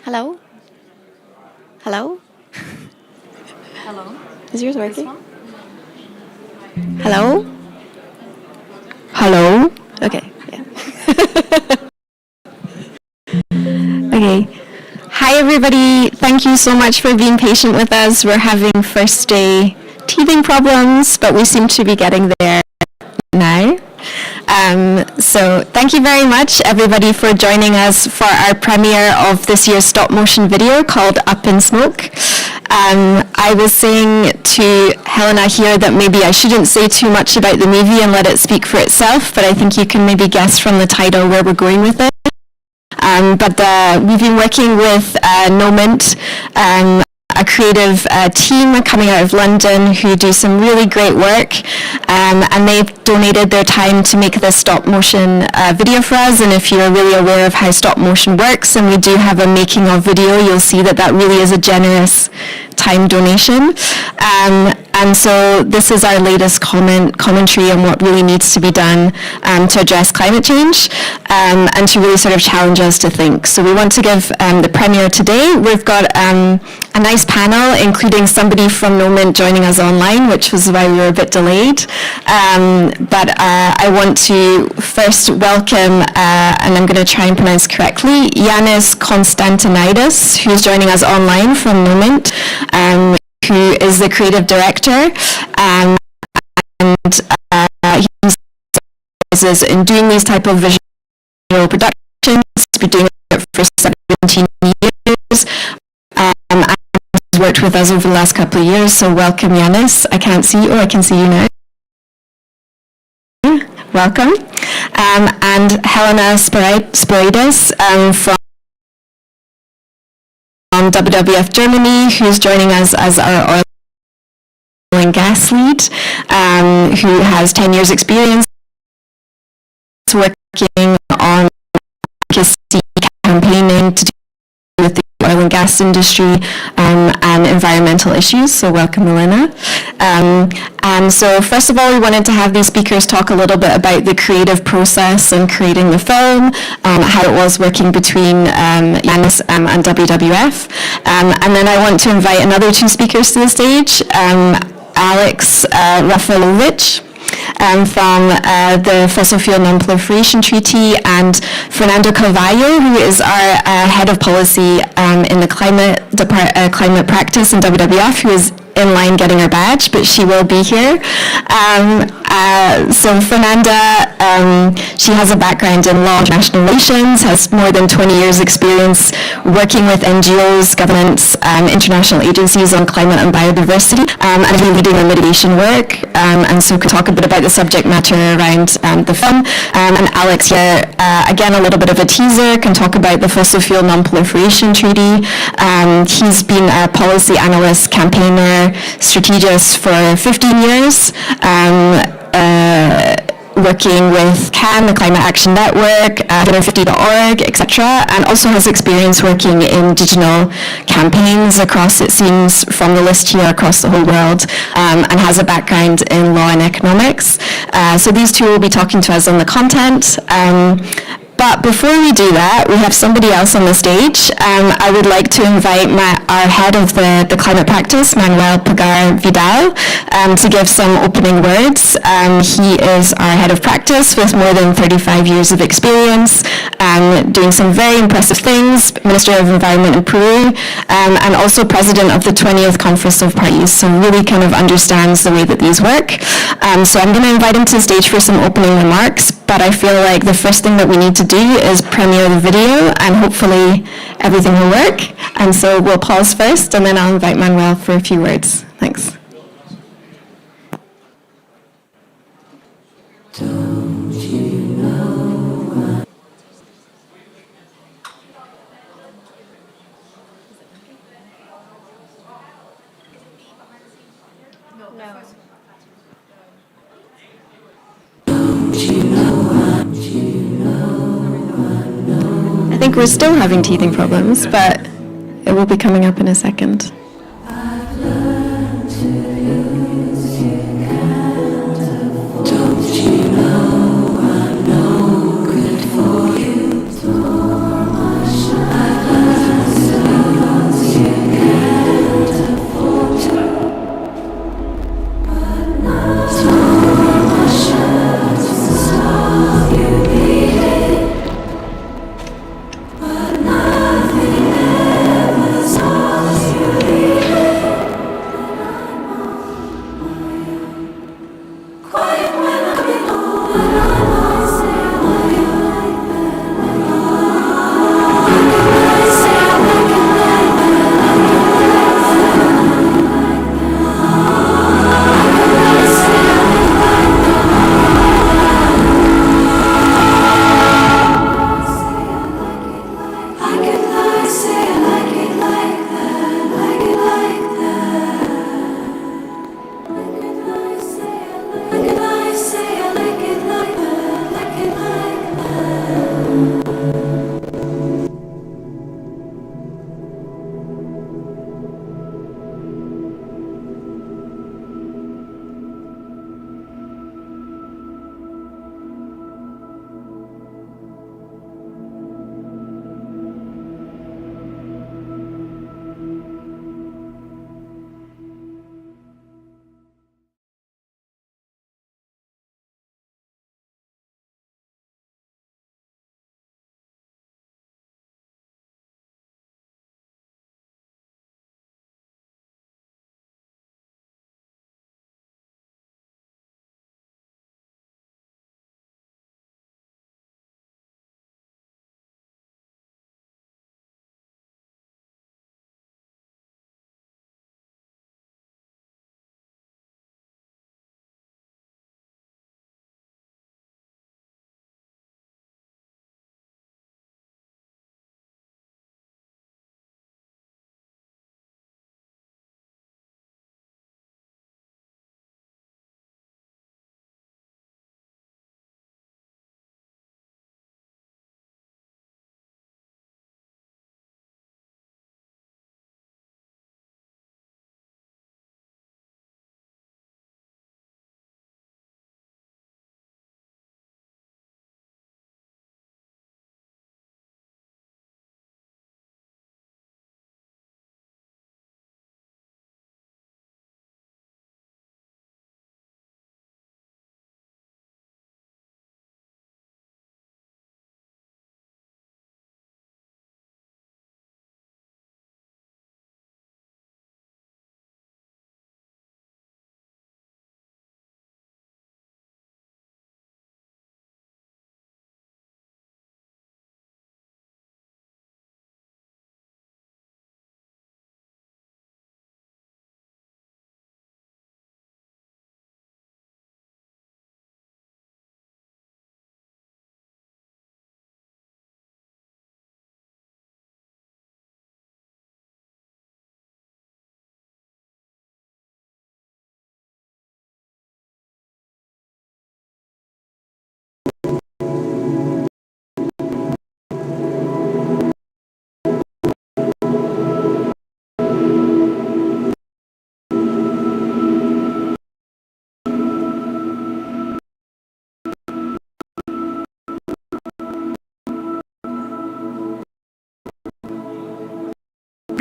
Hello? Hello? Hello. Is yours This working? one? Hello? Hello? Okay, yeah. Okay. Hi, everybody. Thank you so much for being patient with us. We're having first day teething problems, but we seem to be getting there now. So thank you very much, everybody, for joining us for our premiere of this year's stop motion video called Up in Smoke. I was saying to Helena here that maybe I shouldn't say too much about the movie and let it speak for itself, but I think you can maybe guess from the title where we're going with it. We've been working with Nomint, a creative team coming out of London who do some really great work, and they've donated their time to make this stop motion video for us. And if you're really aware of how stop motion works, and we do have a making of video, you'll see that that really is a generous time donation. And so this is our latest commentary on what really needs to be done to address climate change and to really sort of challenge us to think. So we want to give the premiere today. We've got a nice panel, including somebody from Nomint joining us online, which was why we were a bit delayed. I want to first welcome, and I'm going to try and pronounce correctly, Yanis Konstantinidis, who's joining us online from Nomint, who is the creative director, and he specializes in doing these type of visual productions. He's been doing it for 17 years, and he's worked with us over the last couple of years, so welcome, Yanis. I can't see you. Oh, I can see you now. Welcome. And Helena Spiridis from WWF Germany, who's joining us as our oil and gas lead, who has 10 years experience working on advocacy campaigning to do with the oil and gas industry and environmental issues. So welcome, Elena. And so first of all, we wanted to have these speakers talk a little bit about the creative process and creating the film, how it was working between Yanis and WWF. And then I want to invite another two speakers to the stage, Alex Rafalovich, from the Fossil Fuel Non-Proliferation Treaty, and Fernando Carvalho, who is our head of policy in the climate practice in WWF, who is in line getting her badge, but she will be here. So Fernanda, she has a background in law and international relations, has more than 20 years experience working with NGOs, governments, international agencies on climate and biodiversity, and has been leading the mitigation work, and so could talk a bit about the subject matter around the film. And Alex here, again, a little bit of a teaser, can talk about the Fossil Fuel Non-Proliferation Treaty. He's been a policy analyst, campaigner, strategist for 15 years, working with CAN, the Climate Action Network, 50.org, etc., and also has experience working in digital campaigns across, it seems, from the list here, across the whole world, and has a background in law and economics. So these two will be talking to us on the content. But before we do that, we have somebody else on the stage. I would like to invite our head of the climate practice, Manuel Pagar Vidal, to give some opening words. He is our head of practice with more than 35 years of experience, doing some very impressive things, Minister of Environment in Peru, and also president of the 20th Conference of Parties, so really kind of understands the way that these work. So I'm going to invite him to the stage for some opening remarks, but I feel like the first thing that we need to do is premiere the video, and hopefully everything will work. And so we'll pause first, and then I'll invite Manuel for a few words. Thanks. Don't you know? No. I think we're still having teething problems, but it will be coming up in a second.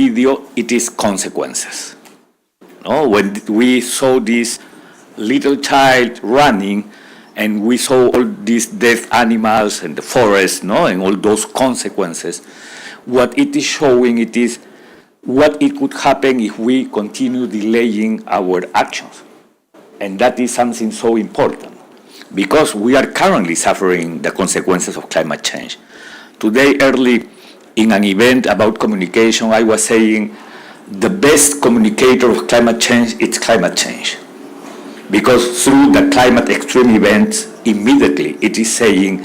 video, it is consequences. No, when we saw this little child running, and we saw all these dead animals in the forest, no, and all those consequences, what it is showing, it is what it could happen if we continue delaying our actions. And that is something so important, because we are currently suffering the consequences of climate change. Today, early in an event about communication, I was saying the best communicator of climate change is climate change. Because through the climate extreme events, immediately it is saying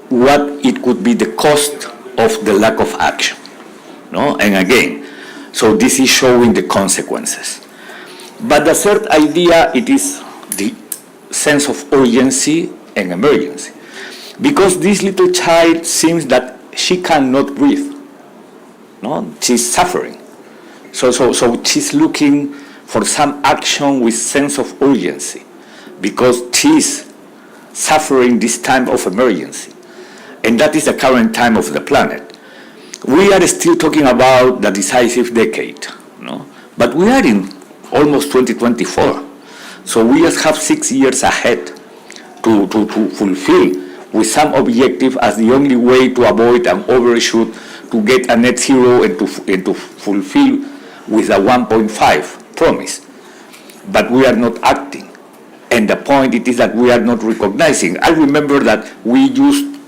what it could be the cost of the lack of action. No? And again, so this is showing the consequences. But the third idea, it is the sense of urgency and emergency. Because this little child seems that she cannot breathe. No? She's suffering. So she's looking for some action with sense of urgency, because she's suffering this time of emergency. And that is the current time of the planet. We are still talking about the decisive decade, no? But we are in almost 2024. So we just have 6 years ahead to fulfill with some objective as the only way to avoid an overshoot, to get a net zero and to fulfill with a 1.5 promise. But we are not acting. And the point it is that we are not recognizing. I remember that we used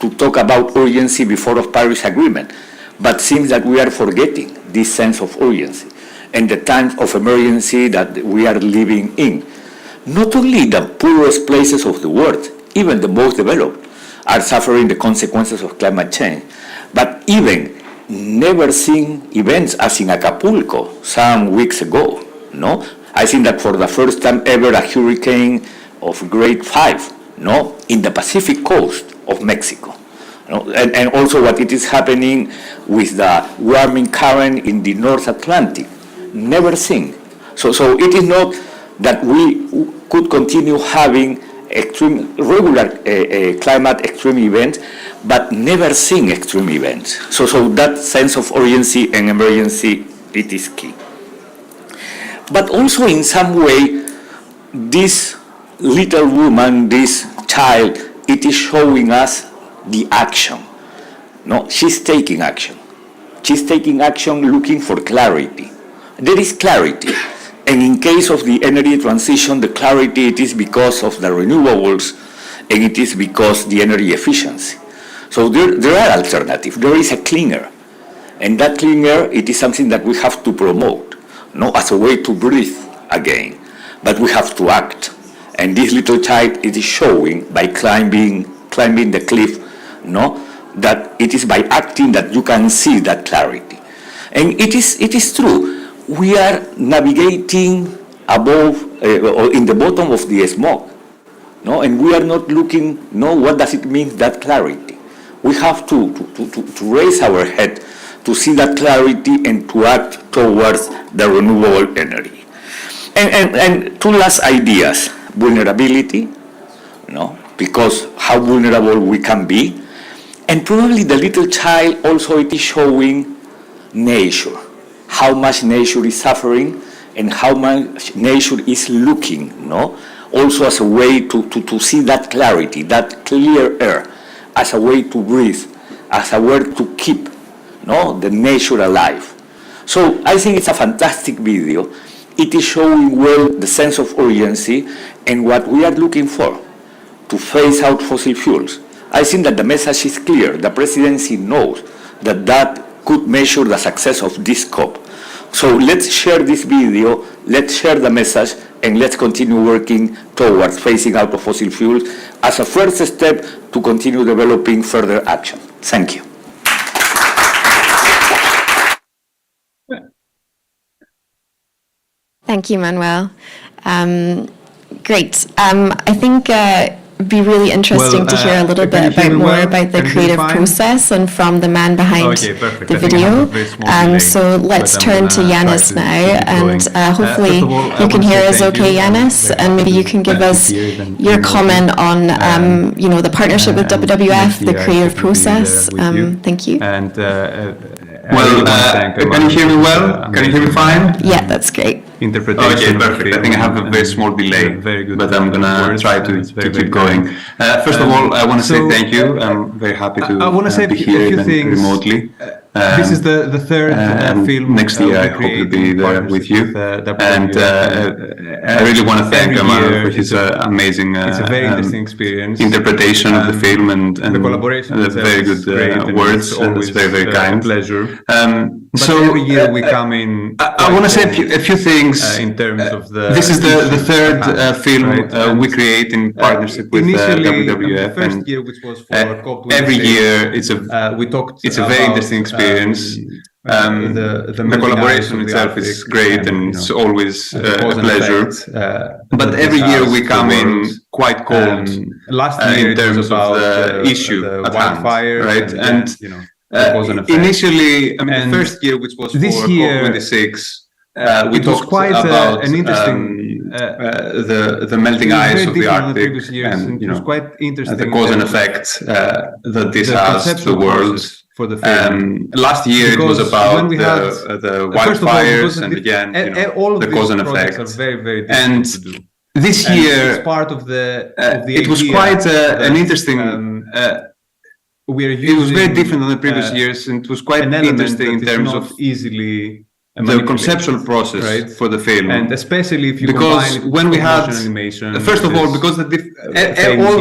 to talk about urgency before the Paris Agreement, but seems that we are forgetting this sense of urgency and the times of emergency that we are living in. Not only the poorest places of the world, even the most developed, are suffering the consequences of climate change, but even never seen events as in Acapulco some weeks ago, no? I think that for the first time ever, a hurricane of grade 5, no, in the Pacific coast of Mexico. No? And also what it is happening with the warming current in the North Atlantic, never seen. So it is not that we could continue having regular climate extreme events, but never seen extreme events. So that sense of urgency and emergency, it is key. But also in some way, this little woman, this child, it is showing us the action. No, she's taking action. She's taking action looking for clarity. There is clarity. And in case of the energy transition, the clarity, it is because of the renewables, and it is because the energy efficiency. So there are alternatives. There is a cleaner. And that cleaner, it is something that we have to promote, no, as a way to breathe again. But we have to act. And this little child, it is showing by climbing the cliff, no, that it is by acting that you can see that clarity. And it is true. We are navigating above or in the bottom of the smoke, no, and we are not looking. No, what does it mean, that clarity? We have to raise our head to see that clarity and to act towards the renewable energy. And two last ideas: vulnerability, no, because how vulnerable we can be, and probably the little child also, it is showing nature. How much nature is suffering and how much nature is looking, no? Also as a way to see that clarity, that clear air, as a way to breathe, as a way to keep, no, the nature alive. So I think it's a fantastic video. It is showing well the sense of urgency and what we are looking for, to phase out fossil fuels. I think that the message is clear. The presidency knows that could measure the success of this COP. So let's share this video, let's share the message, and let's continue working towards phasing out of fossil fuels as a first step to continue developing further action. Thank you. Thank you, Manuel. Great. I think it'd be really interesting to hear a little bit about the creative process and from the man behind the video. So let's turn to Yanis now, and hopefully you can hear us okay, Yanis, and maybe you can give us your comment on the partnership with WWF, the creative process. Thank you. Well, can you hear me well? Can you hear me fine? Yeah, that's great. Interpretation. Okay, perfect. I think I have a very small delay, very good, but I'm gonna try to keep going. First of all, I want to say thank you. I'm very happy to I want to say be a here few even things. remotely. This is the third film. Next year, I hope to be there with you. And I really want to thank Amar for his amazing it's a very interesting experience. interpretation of the film and the collaboration the very good words. And it's very, very kind. Pleasure. But So every year we come in. I want to say a few things. In terms of the. This is the third film we create in partnership with WWF. The first year, which was for COP26, every year, it's a very interesting experience. The collaboration itself is great and it's always a pleasure. But every year we come in quite cold last year in terms of the issue at hand, right? And initially, I mean, the first year, which was this for year, COP26, we it was talked quite about an interesting the melting ice of the Arctic and it was quite interesting the cause and effect that this has to the world. For the film. Last year because it was about the wildfires and again all of the cause and effect. Are very, very difficult and to do. This And year it's part of the it was quite an interesting. It was very different than the previous years, and it was quite interesting in terms of easily the conceptual process for the film. And especially if you because combine it when we had animation, first of all, because all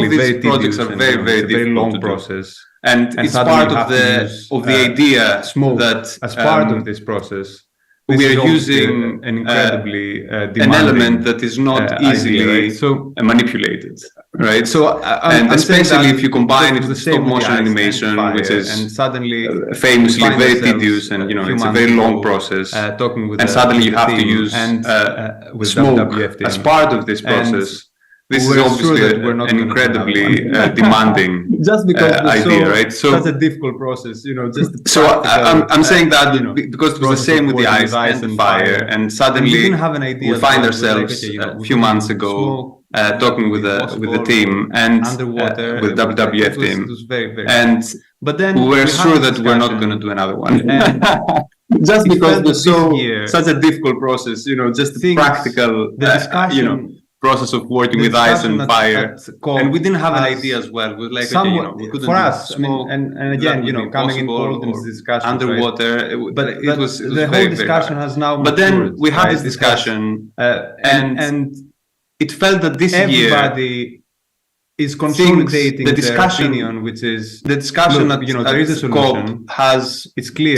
of these projects are very, very difficult, very long to process, and it's part of the idea smoke that as part of this process. We are using an incredibly an element that is not easily manipulated, right? So, and especially if you combine it with stop motion animation, which is and suddenly famously very tedious, and it's a very long process. Talking with and suddenly you have to use smoke as part of this process. This is obviously an incredibly demanding just because idea, right? So that's a difficult process, just. So I'm saying that because it was the same with the ice and fire, and suddenly we didn't have an idea. We find ourselves a few months ago talking with the team and underwater with WWF team, it was very, very but then we were sure that we're not going to do another one. Just because it was such a difficult process, just the practical, the discussion. Process of working with ice and fire, and we didn't have an idea as well. We were like, we couldn't for us, smoke, and again, coming in cold in this discussion, underwater, but it was the whole discussion has now. But then we had this discussion, and it felt that this year is consolidating the discussion, their opinion, which is the discussion that there is a solution. It's clear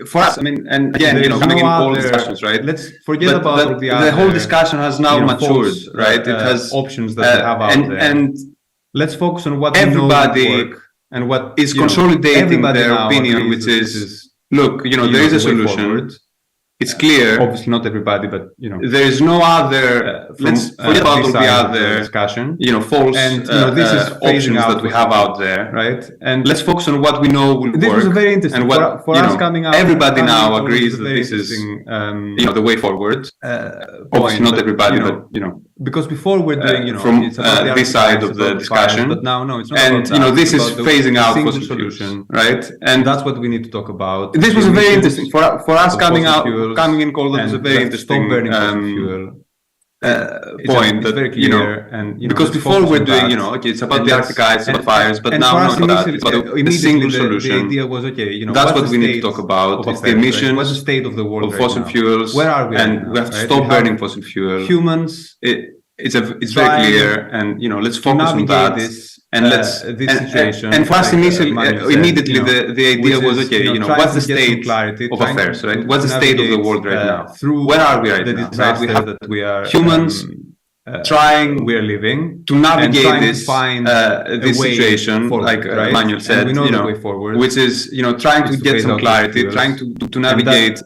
for us. I mean, and again, coming in all discussions, right? Let's forget about the whole discussion has now matured, right? It has options that we have out there, and let's focus on what everybody work and what is consolidating their opinion, which is look, there is a solution. It's clear. Obviously, not everybody, but there is no other. Let's forget about all the other discussion. False and this is options that we have out there, right? And let's focus on what we know will this work. was very interesting. And what for us coming out, everybody now agrees that this is the way forward. Obviously, not everybody, but because before we're doing from this side of the discussion, but now no, it's not. And this is phasing out fossil solution, right? And that's what we need to talk about. This was very interesting for us coming in cold. It was a very interesting burning fuel. Point that very clear, and because before we're doing it's about the Arctic ice, it's about fires, but now not that. It's about the single solution. The idea was that's what we need to talk about. It's the emissions. What's the state of the world of fossil fuels? Where are we? And we have to stop burning fossil fuel. Humans. It's very clear, and let's focus on that. And let's and for us immediately the idea was what's the state of affairs, right? What's the state of the world right now? Where are we right now? Right? We have that we are humans trying we are living to navigate this find this situation, forward, like Manuel said, which is trying to get some clarity, trying to navigate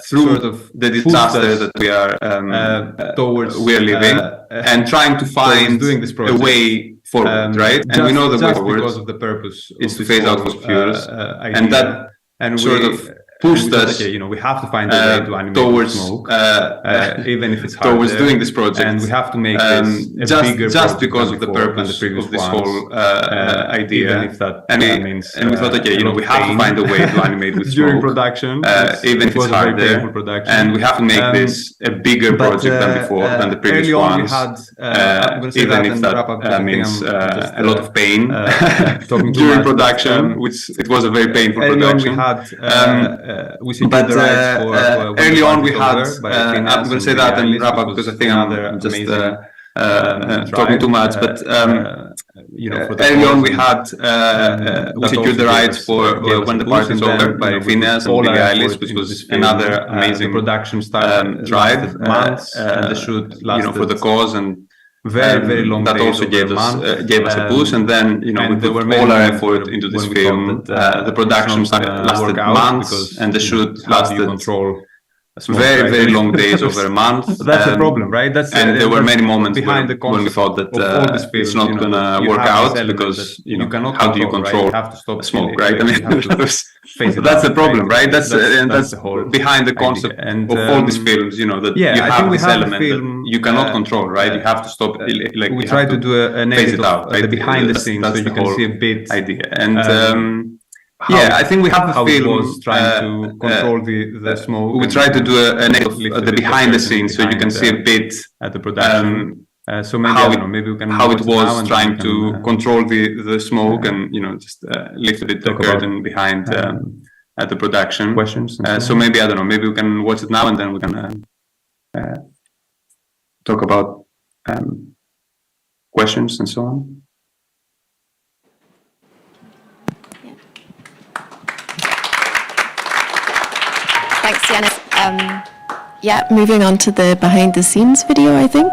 through the disaster that we are living, and trying to find a way forward, right? And we know the way forward because of the purpose is to phase out fossil fuels, and that sort of pushed us, we have to find a way to animate towards smoke, even if it's hard towards doing this project, and we have to make this a bigger just project because than of the before, purpose than the previous of this ones, whole idea. even if that means and we thought, okay, a lot we of have to pain find a way to animate with during smoke, production, even if it's harder, and we have to make this a bigger project than before, than the previous ones. Even if that means a lot of pain during production, which it was a very painful production. But early on we had, I'm going to say that and wrap up because I think I'm just talking too much. But early on we had we secured the rights for When the Party's Over by Phineas and Billie Eilish, which was another amazing production drive, months, and the shoot for the cause, and very long that also gave us a push. And then we put all our effort into this film. The production lasted months, and the shoot lasted very long days, over a month. That's the problem, right? And there were many moments when we thought that it's not going to work out, because how do you control smoke, right? I mean, that's the problem, right? That's behind the concept of all these films, that you have this element that you cannot control, right? You have to stop. Like we try to do an edit of the behind the scenes, so you can see a bit idea. And I think we have a film was trying to control the smoke. We try to do an edit of the behind the scenes, so you can see a bit at the production. So maybe we can how it was trying to control the smoke, and just lift a bit the curtain behind at the production. Questions. So maybe maybe we can watch it now, and then we can talk about questions and so on. Thanks, Yanis. Moving on to the behind the scenes video, I think.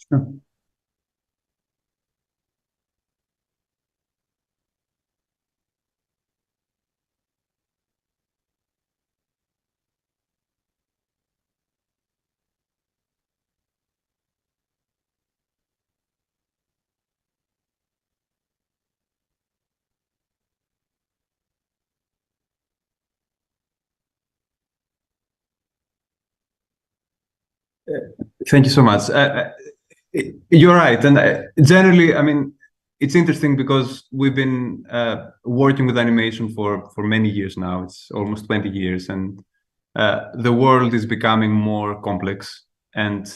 Sure. Thank you so much. You're right. And generally, I mean, it's interesting because we've been working with animation for many years now. It's almost 20 years. And the world is becoming more complex. And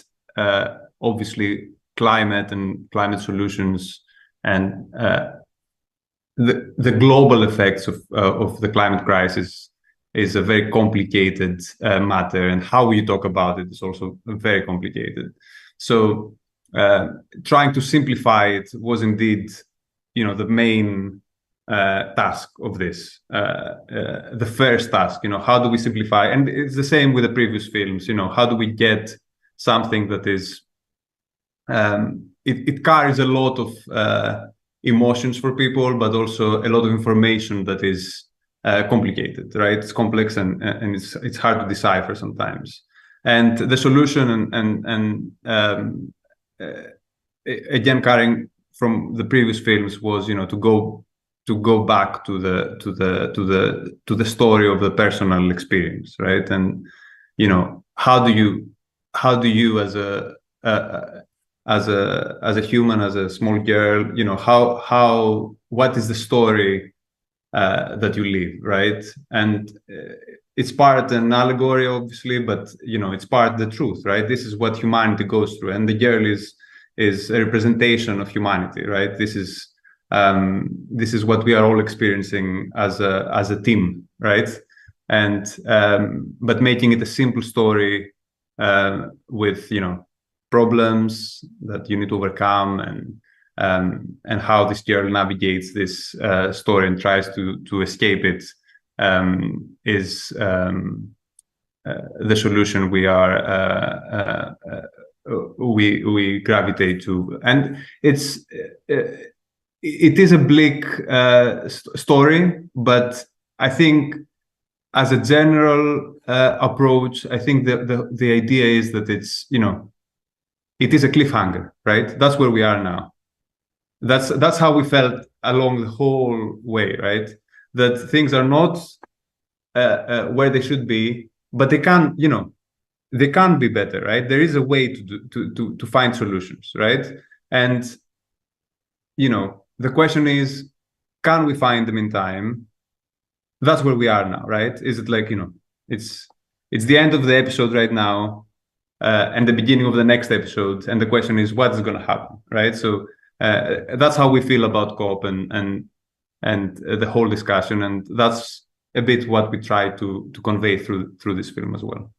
obviously, climate and climate solutions and the global effects of the climate crisis is a very complicated matter, and how you talk about it is also very complicated. So trying to simplify it was indeed, the main task of this, the first task. How do we simplify? And it's the same with the previous films. How do we get something that is it carries a lot of emotions for people, but also a lot of information that is complicated, right? It's complex and it's hard to decipher sometimes. And the solution again, carrying from the previous films was, to go back to the story of the personal experience, right? And how do you as a human, as a small girl, what is the story that you live, right? And it's part an allegory, obviously, but it's part the truth, right? This is what humanity goes through, and the girl is a representation of humanity, right? This is what we are all experiencing as a team, right? And but making it a simple story with problems that you need to overcome, and how this girl navigates this story and tries to escape it is the solution we gravitate to. And it is a bleak story, but I think as a general approach, I think the idea is that it's it is a cliffhanger, right? That's where we are now. That's how we felt along the whole way, right? That things are not where they should be, but they can be better, right? There is a way to find solutions, right? And the question is, can we find them in time? That's where we are now, right? Is it like it's the end of the episode right now, and the beginning of the next episode, and the question is, what is going to happen, right? So that's how we feel about COP and the whole discussion, and that's a bit what we try to convey through this film as well.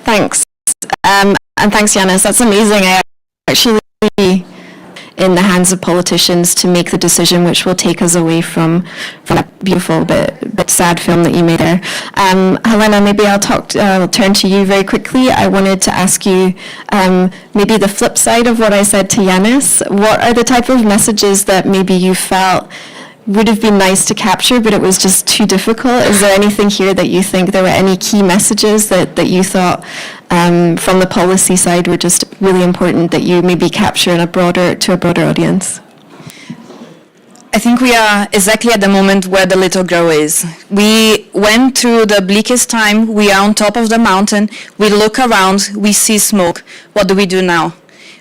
Thanks. And thanks, Yanis. That's amazing. I actually in the hands of politicians to make the decision which will take us away from that beautiful but sad film that you made there. Helena, maybe I'll turn to you very quickly. I wanted to ask you maybe the flip side of what I said to Yanis. What are the type of messages that maybe you felt would have been nice to capture, but it was just too difficult? Is there anything here that you think there were any key messages that you thought from the policy side were just really important that you maybe capture to a broader audience? I think we are exactly at the moment where the little girl is. We went through the bleakest time. We are on top of the mountain. We look around. We see smoke. What do we do now?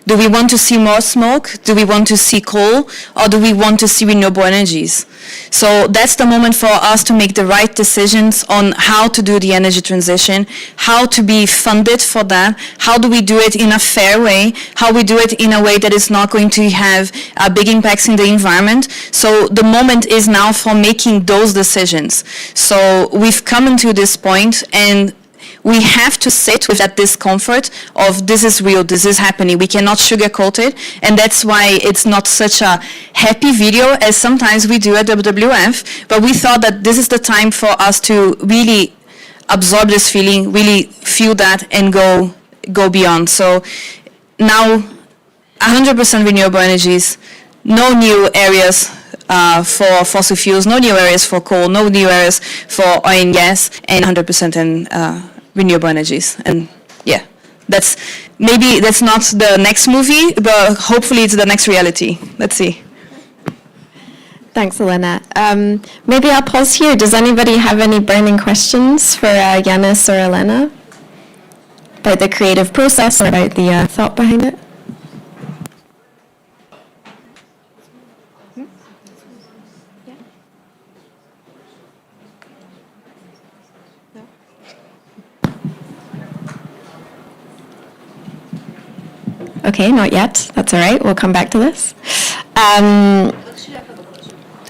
Do we want to see more smoke? Do we want to see coal? Or do we want to see renewable energies? So that's the moment for us to make the right decisions on how to do the energy transition, how to be funded for that, how do we do it in a fair way, how we do it in a way that is not going to have big impacts in the environment. So the moment is now for making those decisions. So we've come into this point, and we have to sit with that discomfort of this is real, this is happening. We cannot sugarcoat it, and that's why it's not such a happy video as sometimes we do at WWF, but we thought that this is the time for us to really absorb this feeling, really feel that, and go beyond. So now 100% renewable energies, no new areas for fossil fuels, no new areas for coal, no new areas for oil and gas, and 100% in renewable energies. And yeah, maybe that's not the next movie, but hopefully it's the next reality. Let's see. Thanks, Elena. Maybe I'll pause here. Does anybody have any burning questions for Yanis or Elena about the creative process or about the thought behind it? Okay, not yet. That's all right. We'll come back to this.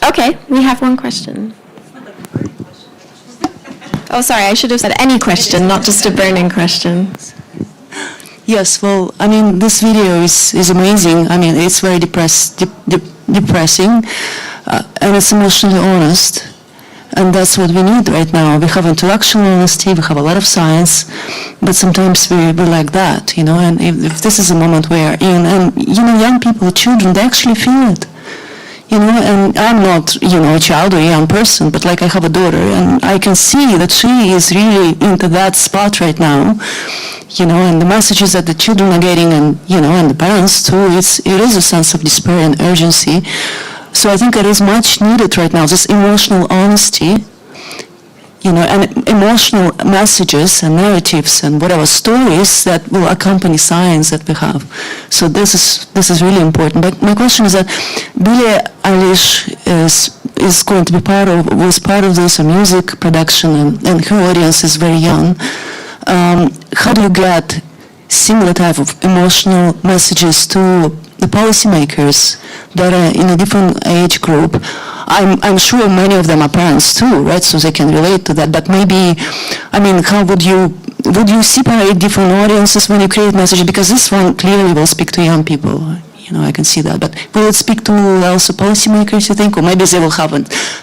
Okay, we have one question. Oh, sorry, I should have said any question, not just a burning question. Yes, well, I mean, this video is amazing. I mean, it's very depressing, and it's emotionally honest. And that's what we need right now. We have intellectual honesty, we have a lot of science, but sometimes we like that, you know, and if this is a moment where, and you know, young people, children, they actually feel it. You know, and I'm not, you know, a child or a young person, but like I have a daughter, and I can see that she is really into that spot right now, you know, and the messages that the children are getting, and, you know, and the parents too, it is a sense of despair and urgency. So I think it is much needed right now, this emotional honesty, you know, and emotional messages and narratives and whatever stories that will accompany science that we have. So this is really important. But my question is that Billie Eilish is going to be was part of this music production, and her audience is very young. How do you get similar type of emotional messages to the policymakers that are in a different age group? I'm sure many of them are parents too, right? So they can relate to that. But maybe, I mean, how would you separate different audiences when you create messages? Because this one clearly will speak to young people. You know, I can see that. But will it speak to also policymakers, you think? Or maybe they will have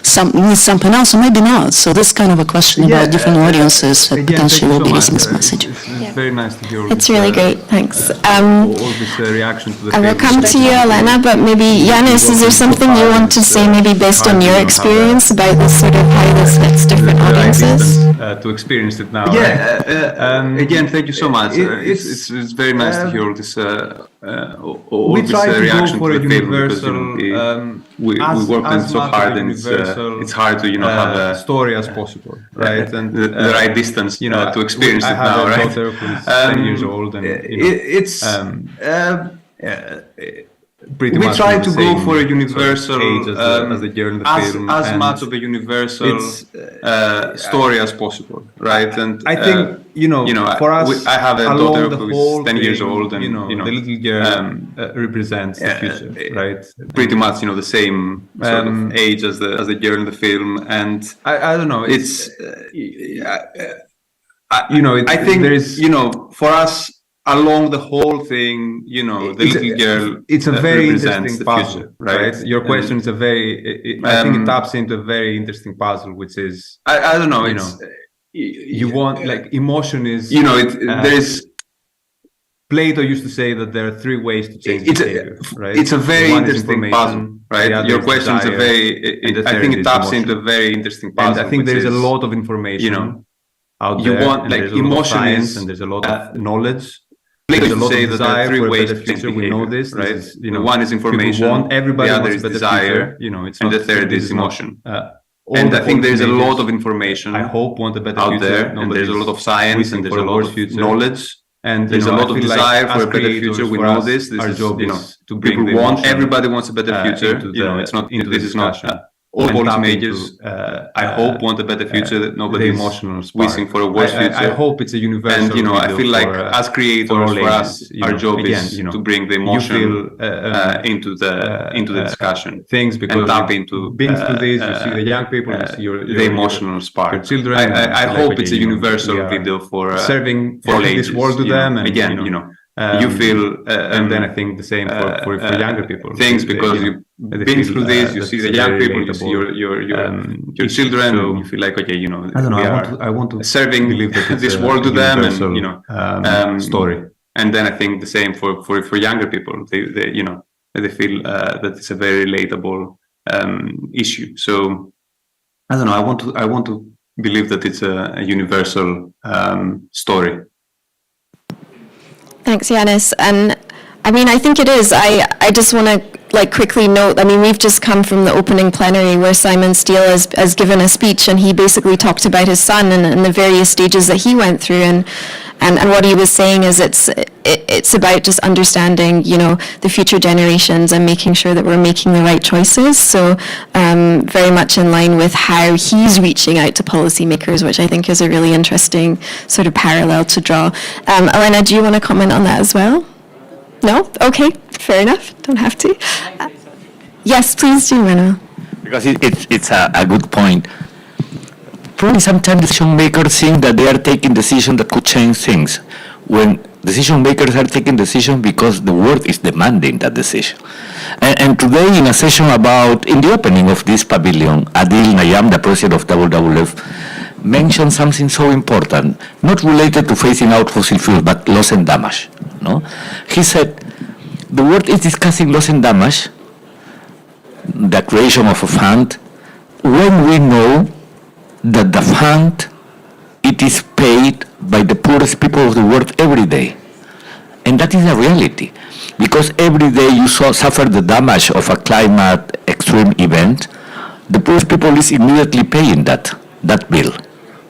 something else, or maybe not. So this kind of a question about different audiences that potentially will be using this message. It's very nice to hear all It's really great, thanks. all this reaction to the I will come to you, Elena, but maybe, Yanis, is there something you want to say, maybe based on your experience about this sort of how this hits different audiences? To experience it now. Yeah, right? again, thank you so much. It's very nice to hear all this we try to reaction go for to a the film, universal, because we worked on so hard, and it's hard to have a story as possible, right? And the right distance, to experience it now, right? I have a daughter who's 10 years old, and pretty we much try the to same go for a universal age as the girl in the film, as and much of a universal story as possible, right? And I think for us, I have a daughter who's 10 years thing, old, and the little girl represents the future, right? Pretty much, the same sort of age as the girl in the film, and I don't know. I think there is, for us, along the whole thing, the little girl. It's a very interesting the puzzle, future, right? Your question is a very. I think it taps into a very interesting puzzle, which is. I don't know. You want emotion is. There is. Plato used to say that there are three ways to change behavior, right? It's a very interesting puzzle, right? Your question is a very. I think it taps into a very interesting puzzle. And I think there is a lot of information. Out there, emotion is, and there's a lot of knowledge. There's a lot say of that there are three ways to change behavior. We know this, right? This is, one is information, everybody the other is desire, it's and the third is emotion. And I think there's a lot of information. I hope want a better out future. there, and there's a lot of science, and there's a lot of knowledge. And there's a lot of desire for a better future. We know this. This is, people want, everybody wants a better future. It's not, this is not all policy majors, I hope, want a better future, that nobody is wishing for a worse future. I hope it's a universal. And, I feel like as creators, for us, our job is to bring the emotion into the discussion. Things because and tap into been through this, you see the young people, you see the emotional spark. Your children. I hope it's a universal video for serving for this world to them. And again, you feel, and then I think the same for younger people. Things because you've been through this, you see the young people, you see your children, so you feel like, okay, I don't know. I want to serving this world to them, and story. And then I think the same for younger people. They feel that it's a very relatable issue. So I don't know. I want to believe that it's a universal story. Thanks, Yanis. And I mean, I think it is. I just want to quickly note, I mean, we've just come from the opening plenary where Simon Steele has given a speech, and he basically talked about his son and the various stages that he went through. And what he was saying is it's about just understanding, the future generations and making sure that we're making the right choices. So very much in line with how he's reaching out to policymakers, which I think is a really interesting sort of parallel to draw. Elena, do you want to comment on that as well? No? Okay, fair enough. Don't have to. Yes, please do, Manuel. Because it's a good point. Probably sometimes decision makers think that they are taking decisions that could change things, when decision makers are taking decisions because the world is demanding that decision. And today, in a session in the opening of this pavilion, Adil Nayam, the president of WWF, mentioned something so important, not related to phasing out fossil fuels, but loss and damage. No, he said the world is discussing loss and damage, the creation of a fund, when we know that the fund, it is paid by the poorest people of the world every day. And that is a reality. Because every day you suffer the damage of a climate extreme event, the poorest people is immediately paying that bill.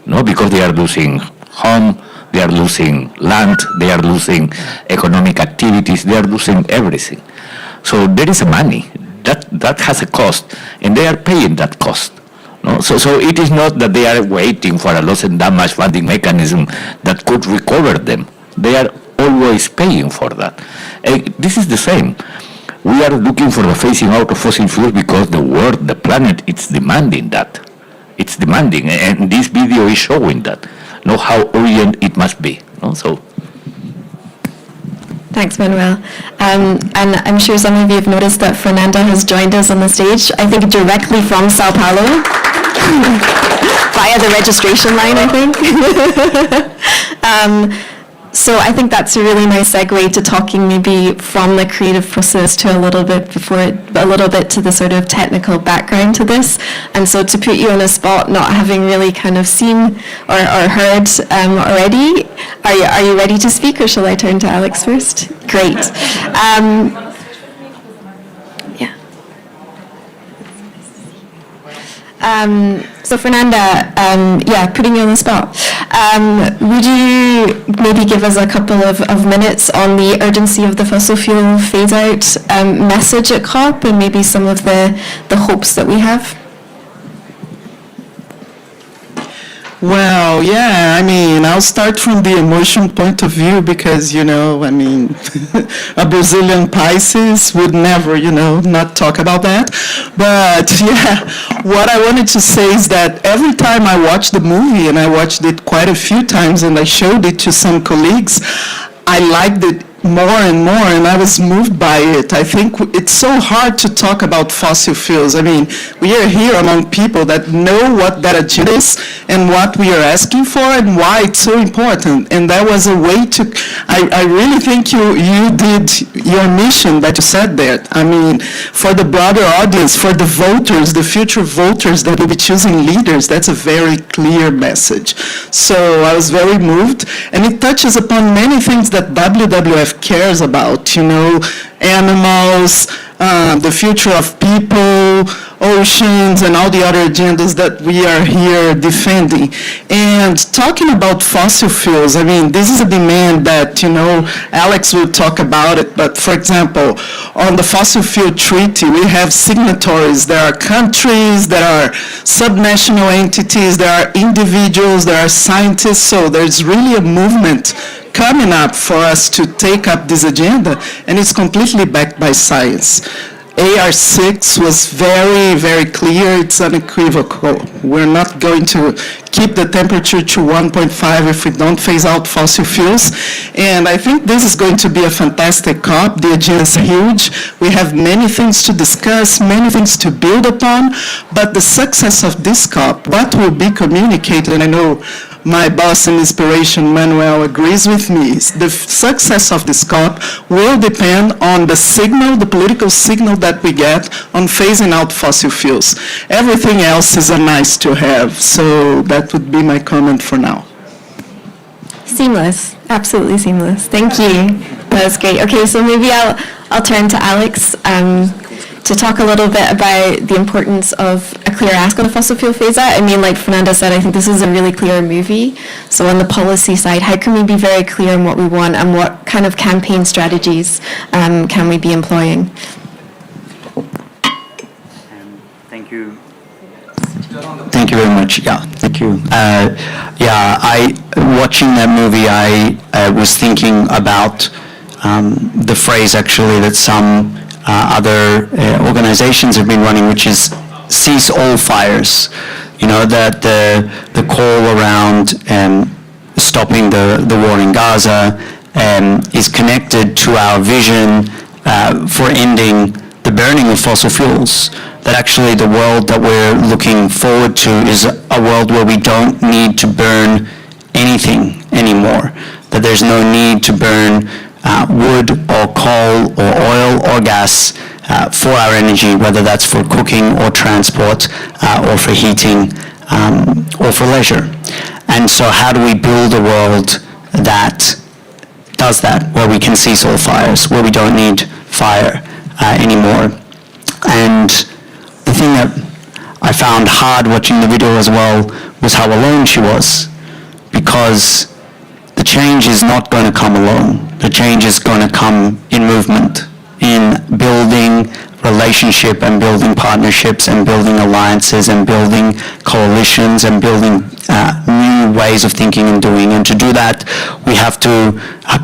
No, because they are losing home, they are losing land, they are losing economic activities, they are losing everything. So there is money. That has a cost, and they are paying that cost. No? So it is not that they are waiting for a loss and damage funding mechanism that could recover them. They are always paying for that. This is the same. We are looking for the phasing out of fossil fuels because the world, the planet, it's demanding that. It's demanding, and this video is showing that. Know how urgent it must be. No? So. Thanks, Manuel. And I'm sure some of you have noticed that Fernanda has joined us on the stage, I think directly from Sao Paulo, via the registration line, I think. So I think that's a really nice segue to talking maybe from the creative process to a little bit to the sort of technical background to this. And so to put you on a spot, not having really kind of seen or heard already, are you ready to speak, or shall I turn to Alex first? Great. So Fernanda, putting you on the spot, would you maybe give us a couple of minutes on the urgency of the fossil fuel phase-out message at COP, and maybe some of the hopes that we have? Well, yeah, I mean, I'll start from the emotion point of view because, a Brazilian Pisces would never, not talk about that. But, yeah, what I wanted to say is that every time I watch the movie, and I watched it quite a few times, and I showed it to some colleagues, I liked it more and more, and I was moved by it. I think it's so hard to talk about fossil fuels. I mean, we are here among people that know what that agenda is and what we are asking for and why it's so important. And that was a way to, I really think you did your mission that you said there. I mean, for the broader audience, for the voters, the future voters that will be choosing leaders, that's a very clear message. So I was very moved, and it touches upon many things that WWF cares about, animals, the future of people, oceans, and all the other agendas that we are here defending. And talking about fossil fuels, I mean, this is a demand that, Alex will talk about it, but for example, on the fossil fuel treaty, we have signatories. There are countries, there are subnational entities, there are individuals, there are scientists, so there's really a movement coming up for us to take up this agenda, and it's completely backed by science. AR6 was very, very clear. It's unequivocal. We're not going to keep the temperature to 1.5 if we don't phase out fossil fuels. And I think this is going to be a fantastic COP. The agenda is huge. We have many things to discuss, many things to build upon. But the success of this COP, what will be communicated, and I know my boss and inspiration, Manuel, agrees with me. The success of this COP will depend on the signal, the political signal that we get on phasing out fossil fuels. Everything else is a nice to have. So that would be my comment for now. Seamless, absolutely seamless. Thank you. That was great. Okay, so maybe I'll turn to Alex to talk a little bit about the importance of a clear ask on the fossil fuel phase out. I mean, like Fernanda said, I think this is a really clear movie. So on the policy side, how can we be very clear on what we want and what kind of campaign strategies can we be employing? Thank you. Thank you very much. Yeah, thank you. Watching that movie, I was thinking about the phrase actually that some other organizations have been running, which is cease all fires. That the call around stopping the war in Gaza is connected to our vision for ending the burning of fossil fuels. That actually the world that we're looking forward to is a world where we don't need to burn anything anymore. That there's no need to burn wood or coal or oil or gas for our energy, whether that's for cooking or transport or for heating or for leisure. And so how do we build a world that does that, where we can cease all fires, where we don't need fire anymore? And the thing that I found hard watching the video as well was how alone she was, because the change is not going to come alone. The change is going to come in movement, in building relationship and building partnerships and building alliances and building coalitions and building new ways of thinking and doing. And to do that, we have to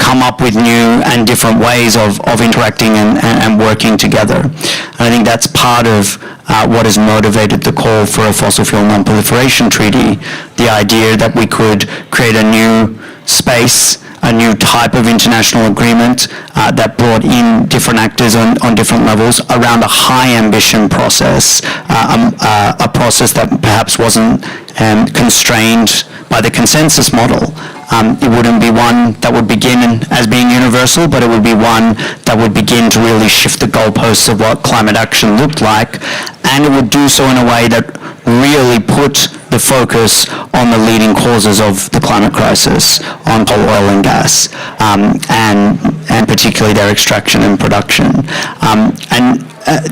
come up with new and different ways of interacting and working together. And I think that's part of what has motivated the call for a fossil fuel non-proliferation treaty, the idea that we could create a new space, a new type of international agreement that brought in different actors on different levels around a high ambition process, a process that perhaps wasn't constrained by the consensus model. It wouldn't be one that would begin as being universal, but it would be one that would begin to really shift the goalposts of what climate action looked like, and it would do so in a way that really put the focus on the leading causes of the climate crisis, on coal, oil and gas, and particularly their extraction and production.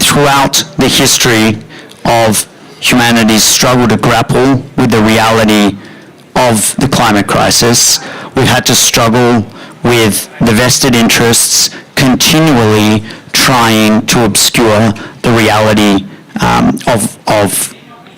Throughout the history of humanity's struggle to grapple with the reality of the climate crisis, we've had to struggle with the vested interests continually trying to obscure the reality of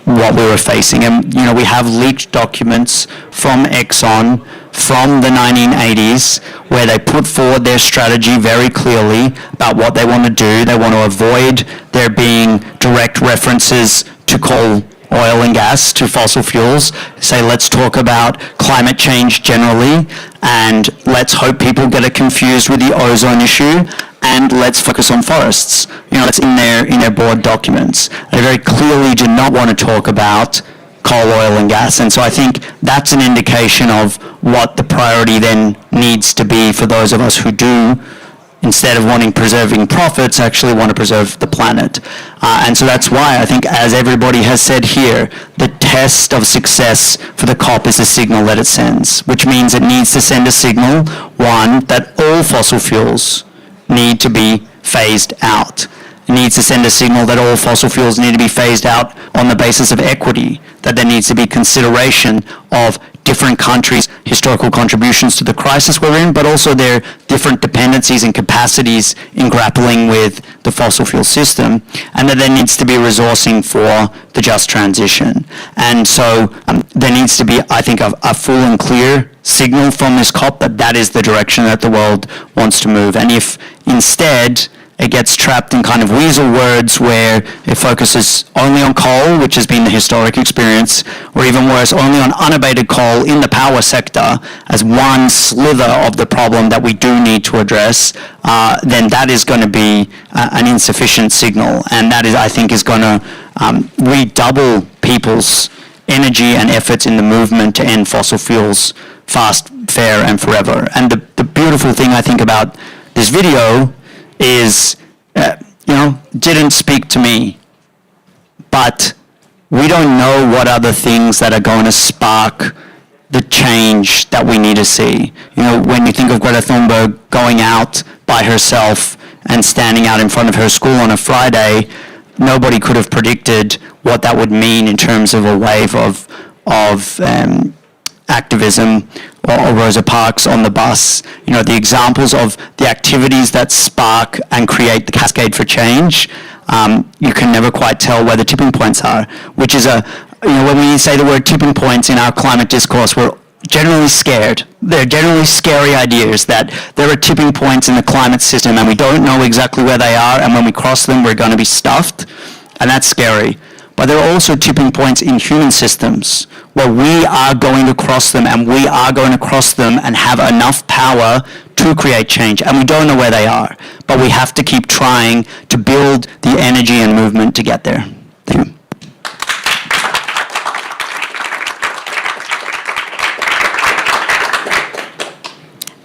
what we were facing. And, we have leaked documents from Exxon from the 1980s where they put forward their strategy very clearly about what they want to do. They want to avoid there being direct references to coal, oil and gas, to fossil fuels. Say, let's talk about climate change generally, and let's hope people get it confused with the ozone issue, and let's focus on forests. That's in their board documents. They very clearly did not want to talk about coal, oil and gas. And so I think that's an indication of what the priority then needs to be for those of us who do, instead of wanting preserving profits, actually want to preserve the planet. And so that's why I think, as everybody has said here, the test of success for the COP is the signal that it sends, which means it needs to send a signal, one, that all fossil fuels need to be phased out. needs to send a signal that all fossil fuels need to be phased out on the basis of equity, that there needs to be consideration of different countries' historical contributions to the crisis we're in, but also their different dependencies and capacities in grappling with the fossil fuel system, and that there needs to be resourcing for the just transition. And so there needs to be, I think, a full and clear signal from this COP that that is the direction that the world wants to move. And if instead it gets trapped in kind of weasel words where it focuses only on coal, which has been the historic experience, or even worse, only on unabated coal in the power sector as one slither of the problem that we do need to address, then that is going to be an insufficient signal. And that is, I think, is going to redouble people's energy and efforts in the movement to end fossil fuels fast, fair, and forever. And the beautiful thing, I think, about this video is, didn't speak to me, but we don't know what other things that are going to spark the change that we need to see. When you think of Greta Thunberg going out by herself and standing out in front of her school on a Friday, nobody could have predicted what that would mean in terms of a wave of activism, or Rosa Parks on the bus. The examples of the activities that spark and create the cascade for change, you can never quite tell where the tipping points are, which is when we say the word tipping points in our climate discourse, we're generally scared. They're generally scary ideas that there are tipping points in the climate system and we don't know exactly where they are, and when we cross them, we're going to be stuffed, and that's scary. But there are also tipping points in human systems where we are going to cross them, and we are going to cross them and have enough power to create change. And we don't know where they are, but we have to keep trying to build the energy and movement to get there. Thank you.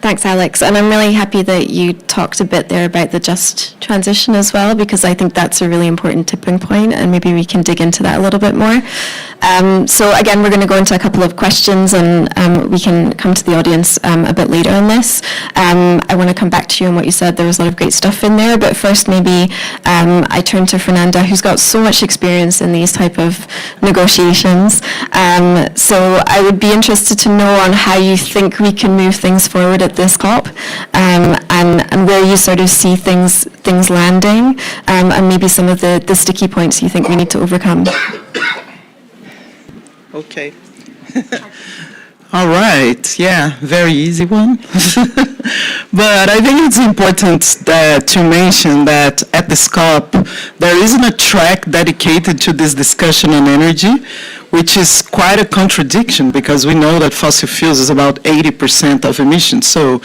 Thanks, Alex. And I'm really happy that you talked a bit there about the just transition as well, because I think that's a really important tipping point, and maybe we can dig into that a little bit more. So again, we're going to go into a couple of questions, and we can come to the audience a bit later on this. I want to come back to you on what you said. There was a lot of great stuff in there, but first maybe I turn to Fernanda, who's got so much experience in these type of negotiations. So I would be interested to know on how you think we can move things forward at this COP, and where you sort of see things landing, and maybe some of the sticky points you think we need to overcome. Okay. All right. Yeah, very easy one. But I think it's important to mention that at the COP, there isn't a track dedicated to this discussion on energy, which is quite a contradiction because we know that fossil fuels is about 80% of emissions. So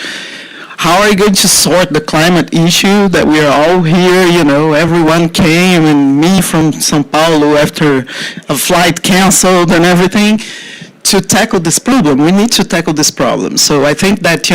how are you going to sort the climate issue that we are all here, everyone came, and me from São Paulo after a flight canceled and everything, to tackle this problem? We need to tackle this problem. So I think that,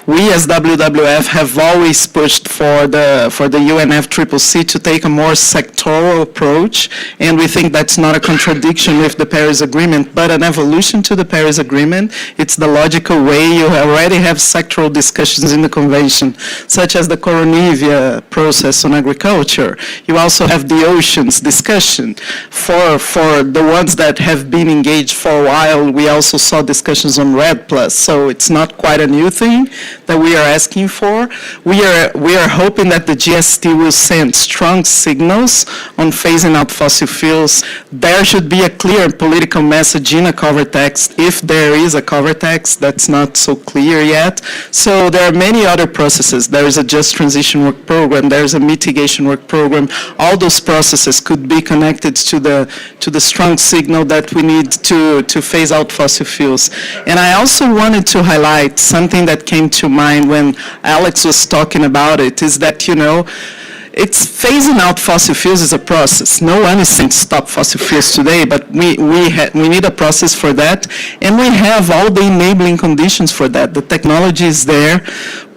we as WWF have always pushed for the UNFCCC to take a more sectoral approach, and we think that's not a contradiction with the Paris Agreement, but an evolution to the Paris Agreement. It's the logical way. You already have sectoral discussions in the convention, such as the Coronivia process on agriculture. You also have the oceans discussion. For the ones that have been engaged for a while, we also saw discussions on REDD+, so it's not quite a new thing that we are asking for. We are hoping that the GST will send strong signals on phasing out fossil fuels. There should be a clear political message in a cover text, if there is a cover text. That's not so clear yet. So there are many other processes. There is a just transition work program. There is a mitigation work program. All those processes could be connected to the strong signal that we need to phase out fossil fuels. And I also wanted to highlight something that came to mind when Alex was talking about it, is that, it's phasing out fossil fuels is a process. No one is saying stop fossil fuels today, but we need a process for that, and we have all the enabling conditions for that. The technology is there,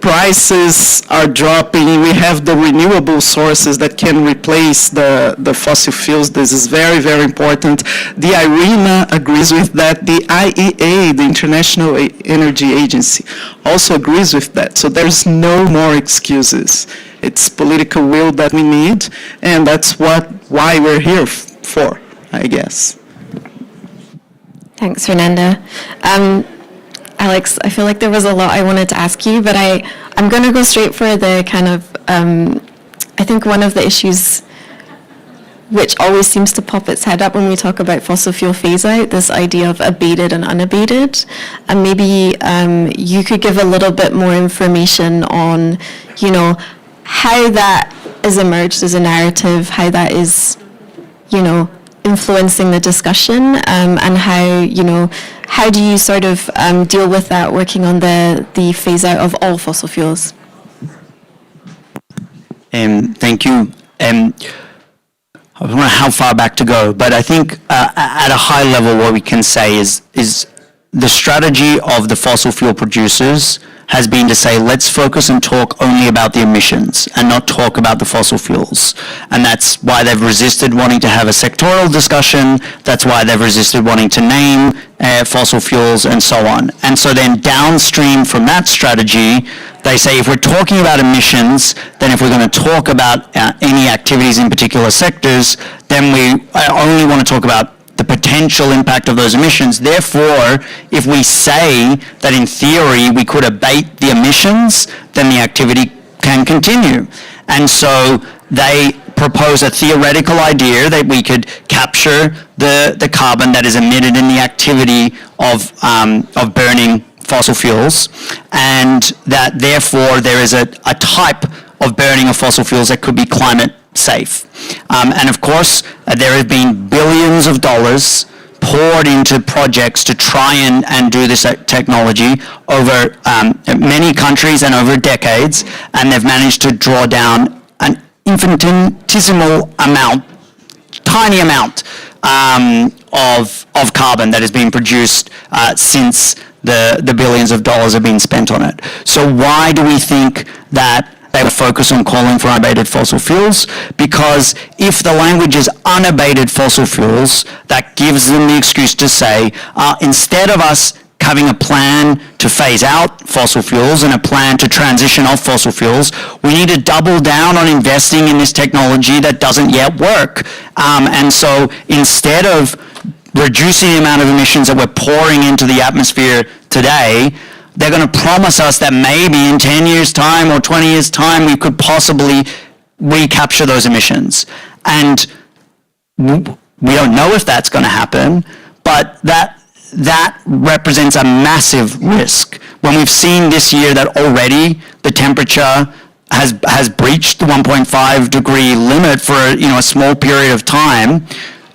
prices are dropping, we have the renewable sources that can replace the fossil fuels. This is very, very important. The IRENA agrees with that. The IEA, the International Energy Agency, also agrees with that. So there's no more excuses. It's political will that we need, and that's why we're here for, I guess. Thanks, Fernanda. Alex, I feel like there was a lot I wanted to ask you, but I'm going to go straight for the kind of, I think one of the issues which always seems to pop its head up when we talk about fossil fuel phase-out, this idea of abated and unabated. And maybe you could give a little bit more information on, how that has emerged as a narrative, how that is, influencing the discussion, and how do you sort of deal with that working on the phase-out of all fossil fuels? Thank you. I don't know how far back to go, but I think at a high level what we can say is the strategy of the fossil fuel producers has been to say, let's focus and talk only about the emissions and not talk about the fossil fuels. And that's why they've resisted wanting to have a sectoral discussion. That's why they've resisted wanting to name fossil fuels and so on. And so then downstream from that strategy, they say if we're talking about emissions, then if we're going to talk about any activities in particular sectors, then we only want to talk about the potential impact of those emissions. Therefore, if we say that in theory we could abate the emissions, then the activity can continue. And so they propose a theoretical idea that we could capture the carbon that is emitted in the activity of burning fossil fuels, and that therefore there is a type of burning of fossil fuels that could be climate safe. And of course, there have been billions of dollars poured into projects to try and do this technology over many countries and over decades, and they've managed to draw down an infinitesimal amount, tiny amount of carbon that has been produced since the billions of dollars have been spent on it. So why do we think that they will focus on calling for unabated fossil fuels? Because if the language is unabated fossil fuels, that gives them the excuse to say, instead of us having a plan to phase out fossil fuels and a plan to transition off fossil fuels, we need to double down on investing in this technology that doesn't yet work. And so instead of reducing the amount of emissions that we're pouring into the atmosphere today, they're going to promise us that maybe in 10 years' time or 20 years' time we could possibly recapture those emissions. And we don't know if that's going to happen, but that represents a massive risk. When we've seen this year that already the temperature has breached the 1.5 degree limit for a small period of time,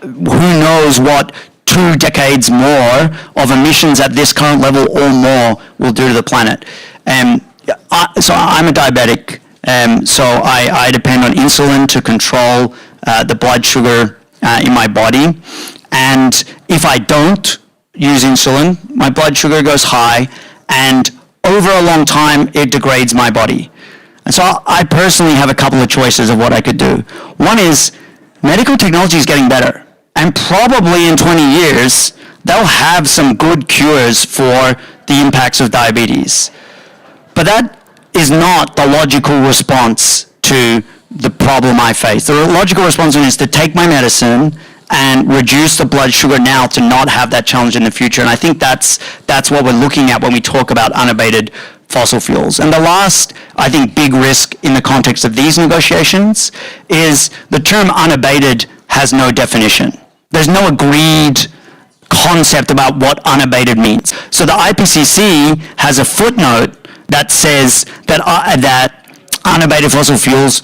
who knows what 2 decades more of emissions at this current level or more will do to the planet. So I'm a diabetic, so I depend on insulin to control the blood sugar in my body. And if I don't use insulin, my blood sugar goes high, and over a long time it degrades my body. And so I personally have a couple of choices of what I could do. One is medical technology is getting better. And probably in 20 years, they'll have some good cures for the impacts of diabetes. But that is not the logical response to the problem I face. The logical response is to take my medicine and reduce the blood sugar now to not have that challenge in the future. And I think that's what we're looking at when we talk about unabated fossil fuels. And the last, I think, big risk in the context of these negotiations is the term unabated has no definition. There's no agreed concept about what unabated means. So the IPCC has a footnote that says that unabated fossil fuels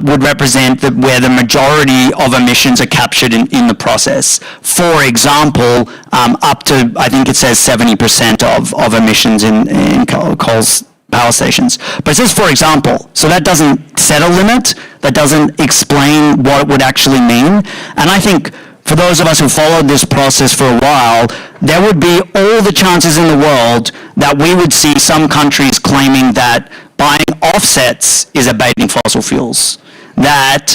would represent where the majority of emissions are captured in the process. For example, up to, I think it says 70% of emissions in coal's power stations. But it says, for example, so that doesn't set a limit, that doesn't explain what it would actually mean. And I think for those of us who followed this process for a while, there would be all the chances in the world that we would see some countries claiming that buying offsets is abating fossil fuels. That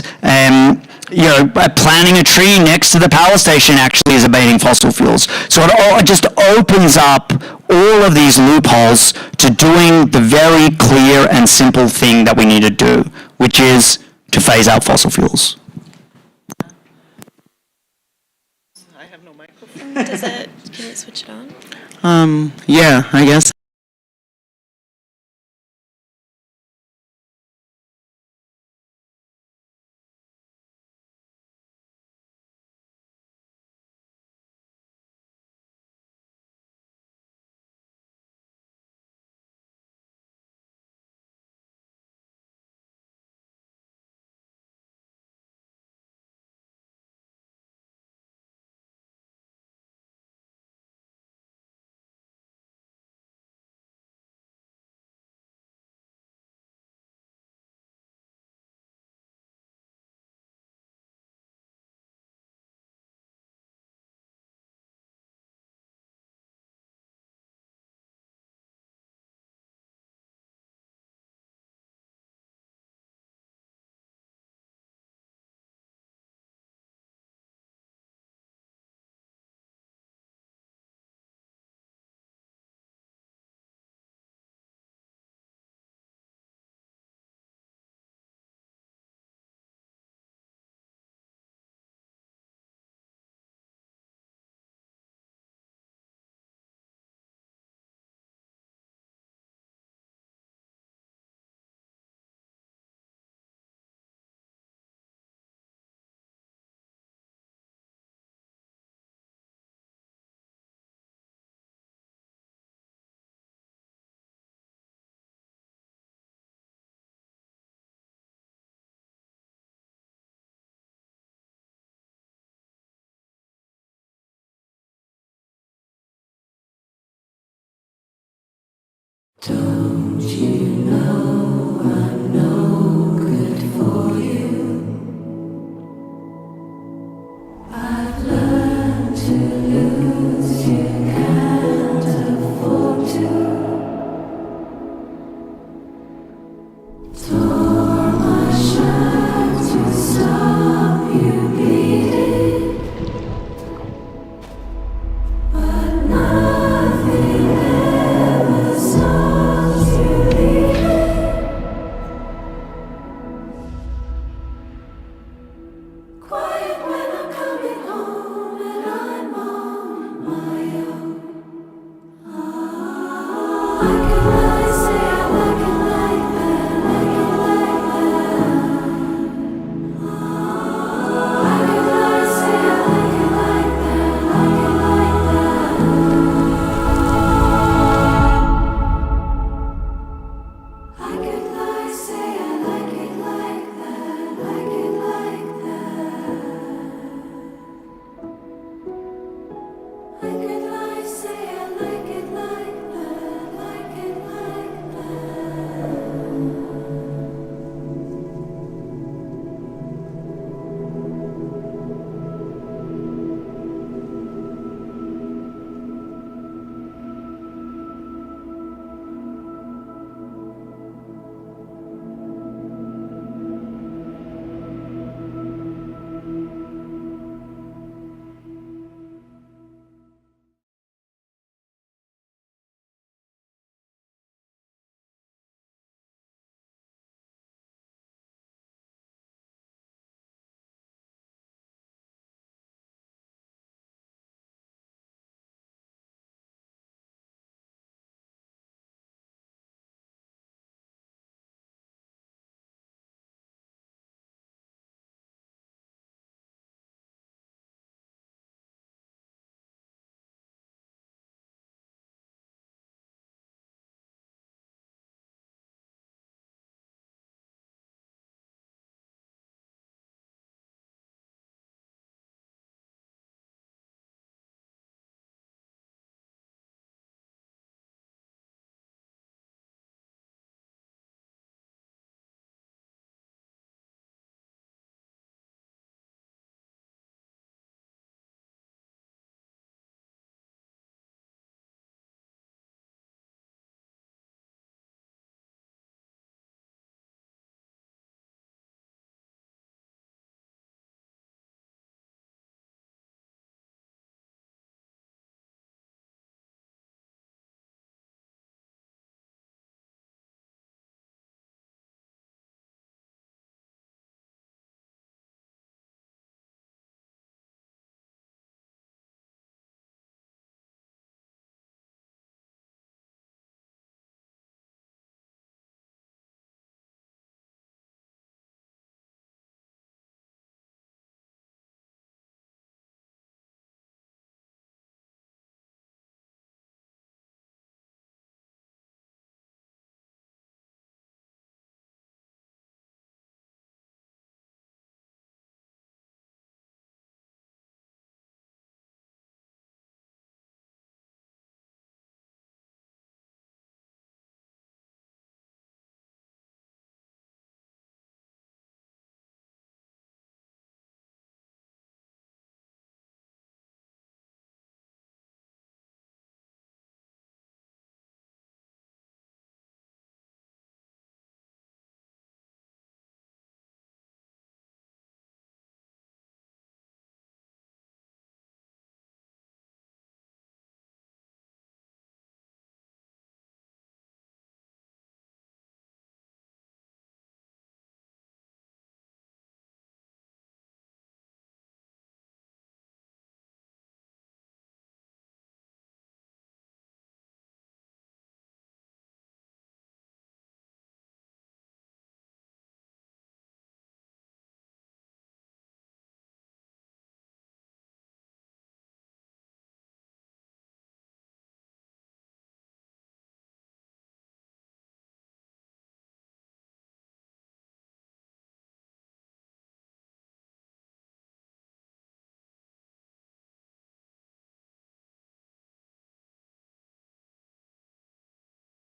planting a tree next to the power station actually is abating fossil fuels. So it just opens up all of these loopholes to doing the very clear and simple thing that we need to do, which is to phase out fossil fuels. I have no microphone. Can you switch it on? Yeah, I guess